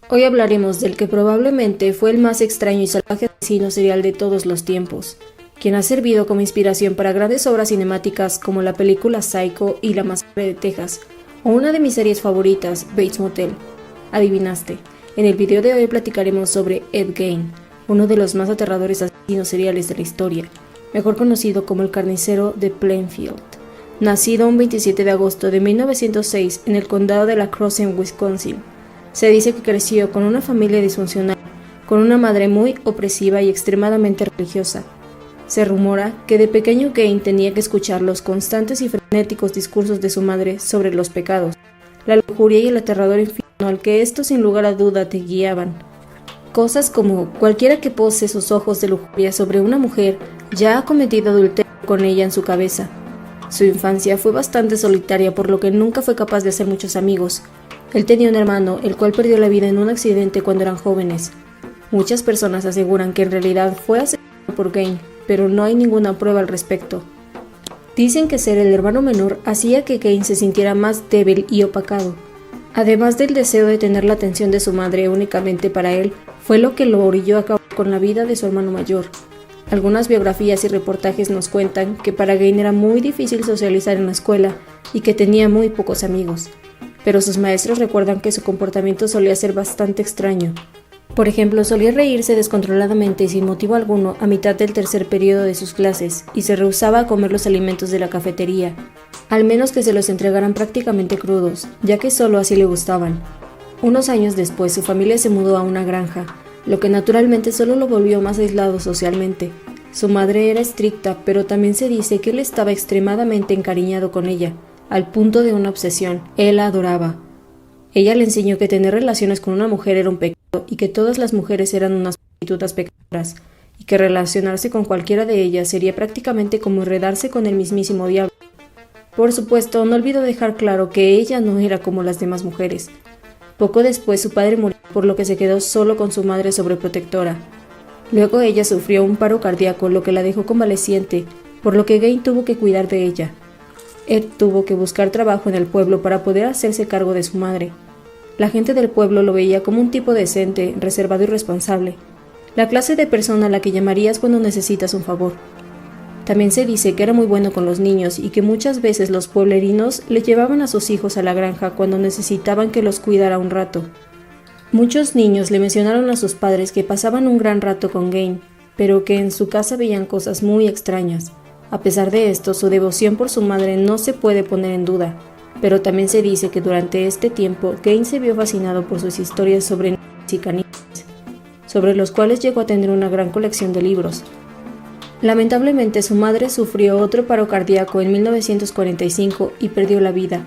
Hoy hablaremos del que probablemente fue el más extraño y salvaje asesino serial de todos los tiempos, quien ha servido como inspiración para grandes obras cinemáticas como la película Psycho y La Masacre de Texas, o una de mis series favoritas, Bates Motel. Adivinaste, en el video de hoy platicaremos sobre Ed Gein, uno de los más aterradores asesinos seriales de la historia, mejor conocido como el carnicero de Plainfield. Nacido un 27 de agosto de 1906 en el condado de La Crosse en Wisconsin. Se dice que creció con una familia disfuncional, con una madre muy opresiva y extremadamente religiosa. Se rumora que de pequeño Gein tenía que escuchar los constantes y frenéticos discursos de su madre sobre los pecados, la lujuria y el aterrador infierno al que estos sin lugar a duda te guiaban. Cosas como cualquiera que pose sus ojos de lujuria sobre una mujer ya ha cometido adulterio con ella en su cabeza. Su infancia fue bastante solitaria, por lo que nunca fue capaz de hacer muchos amigos. Él tenía un hermano, el cual perdió la vida en un accidente cuando eran jóvenes. Muchas personas aseguran que en realidad fue asesinado por Gein, pero no hay ninguna prueba al respecto. Dicen que ser el hermano menor hacía que Gein se sintiera más débil y opacado. Además del deseo de tener la atención de su madre únicamente para él, fue lo que lo orilló a acabar con la vida de su hermano mayor. Algunas biografías y reportajes nos cuentan que para Gein era muy difícil socializar en la escuela y que tenía muy pocos amigos. Pero sus maestros recuerdan que su comportamiento solía ser bastante extraño. Por ejemplo, solía reírse descontroladamente y sin motivo alguno a mitad del tercer periodo de sus clases, y se rehusaba a comer los alimentos de la cafetería, al menos que se los entregaran prácticamente crudos, ya que solo así le gustaban. Unos años después, su familia se mudó a una granja, lo que naturalmente solo lo volvió más aislado socialmente. Su madre era estricta, pero también se dice que él estaba extremadamente encariñado con ella, al punto de una obsesión. Él la adoraba. Ella le enseñó que tener relaciones con una mujer era un pecado y que todas las mujeres eran unas prostitutas pecadoras, y que relacionarse con cualquiera de ellas sería prácticamente como enredarse con el mismísimo diablo. Por supuesto, no olvidó dejar claro que ella no era como las demás mujeres. Poco después su padre murió, por lo que se quedó solo con su madre sobreprotectora. Luego ella sufrió un paro cardíaco, lo que la dejó convaleciente, por lo que Gein tuvo que cuidar de ella. Ed tuvo que buscar trabajo en el pueblo para poder hacerse cargo de su madre. La gente del pueblo lo veía como un tipo decente, reservado y responsable, la clase de persona a la que llamarías cuando necesitas un favor. También se dice que era muy bueno con los niños y que muchas veces los pueblerinos le llevaban a sus hijos a la granja cuando necesitaban que los cuidara un rato. Muchos niños le mencionaron a sus padres que pasaban un gran rato con Gein, pero que en su casa veían cosas muy extrañas. A pesar de esto, su devoción por su madre no se puede poner en duda, pero también se dice que durante este tiempo Gein se vio fascinado por sus historias sobre niños y caníbales, sobre los cuales llegó a tener una gran colección de libros. Lamentablemente, su madre sufrió otro paro cardíaco en 1945 y perdió la vida,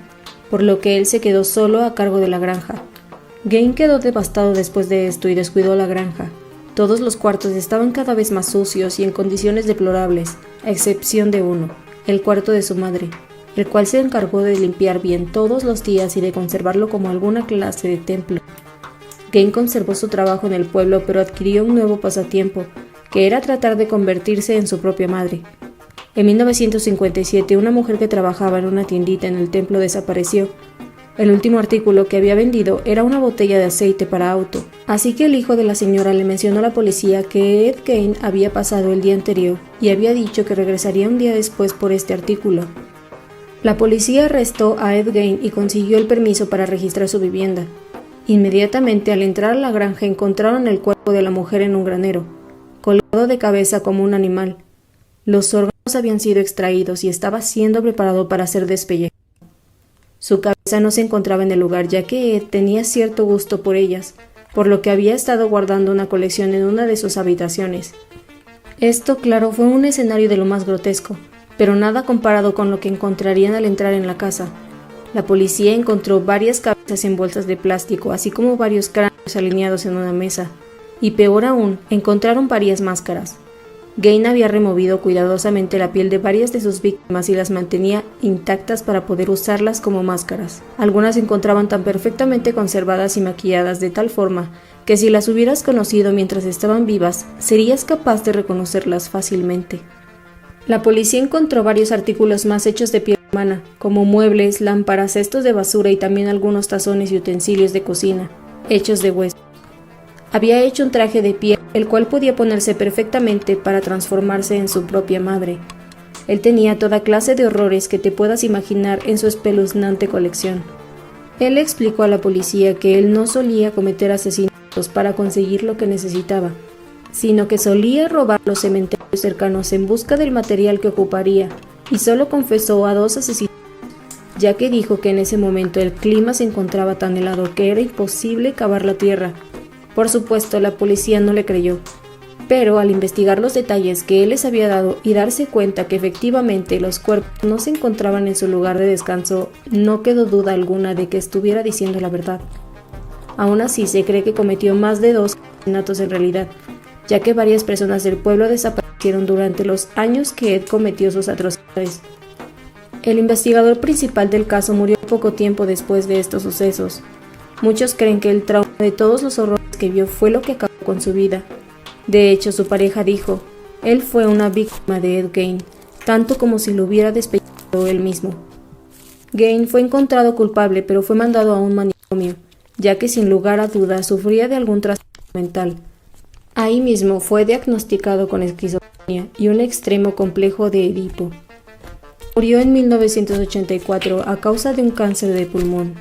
por lo que él se quedó solo a cargo de la granja. Gein quedó devastado después de esto y descuidó la granja. Todos los cuartos estaban cada vez más sucios y en condiciones deplorables, a excepción de uno, el cuarto de su madre, el cual se encargó de limpiar bien todos los días y de conservarlo como alguna clase de templo. Gein conservó su trabajo en el pueblo, pero adquirió un nuevo pasatiempo, que era tratar de convertirse en su propia madre. En 1957, una mujer que trabajaba en una tiendita en el templo desapareció. El último artículo que había vendido era una botella de aceite para auto, así que el hijo de la señora le mencionó a la policía que Ed Gein había pasado el día anterior y había dicho que regresaría un día después por este artículo. La policía arrestó a Ed Gein y consiguió el permiso para registrar su vivienda. Inmediatamente al entrar a la granja encontraron el cuerpo de la mujer en un granero, colgado de cabeza como un animal. Los órganos habían sido extraídos y estaba siendo preparado para ser despellejado. Su cabeza no se encontraba en el lugar, ya que Ed tenía cierto gusto por ellas, por lo que había estado guardando una colección en una de sus habitaciones. Esto, claro, fue un escenario de lo más grotesco, pero nada comparado con lo que encontrarían al entrar en la casa. La policía encontró varias cabezas en bolsas de plástico, así como varios cráneos alineados en una mesa, y peor aún, encontraron varias máscaras. Gein había removido cuidadosamente la piel de varias de sus víctimas y las mantenía intactas para poder usarlas como máscaras. Algunas se encontraban tan perfectamente conservadas y maquilladas de tal forma que si las hubieras conocido mientras estaban vivas, serías capaz de reconocerlas fácilmente. La policía encontró varios artículos más hechos de piel humana, como muebles, lámparas, cestos de basura y también algunos tazones y utensilios de cocina, hechos de hueso. Había hecho un traje de piel, el cual podía ponerse perfectamente para transformarse en su propia madre. Él tenía toda clase de horrores que te puedas imaginar en su espeluznante colección. Él explicó a la policía que él no solía cometer asesinatos para conseguir lo que necesitaba, sino que solía robar los cementerios cercanos en busca del material que ocuparía, y solo confesó a 2 asesinatos, ya que dijo que en ese momento el clima se encontraba tan helado que era imposible cavar la tierra. Por supuesto, la policía no le creyó, pero al investigar los detalles que él les había dado y darse cuenta que efectivamente los cuerpos no se encontraban en su lugar de descanso, no quedó duda alguna de que estuviera diciendo la verdad. Aún así, se cree que cometió más de 2 asesinatos en realidad, ya que varias personas del pueblo desaparecieron durante los años que Ed cometió sus atrocidades. El investigador principal del caso murió poco tiempo después de estos sucesos. Muchos creen que el trauma de todos los horrores que vio fue lo que acabó con su vida. De hecho, su pareja dijo, él fue una víctima de Ed Gein, tanto como si lo hubiera despellejado él mismo. Gein fue encontrado culpable, pero fue mandado a un manicomio, ya que sin lugar a dudas sufría de algún trastorno mental. Ahí mismo fue diagnosticado con esquizofrenia y un extremo complejo de Edipo. Murió en 1984 a causa de un cáncer de pulmón.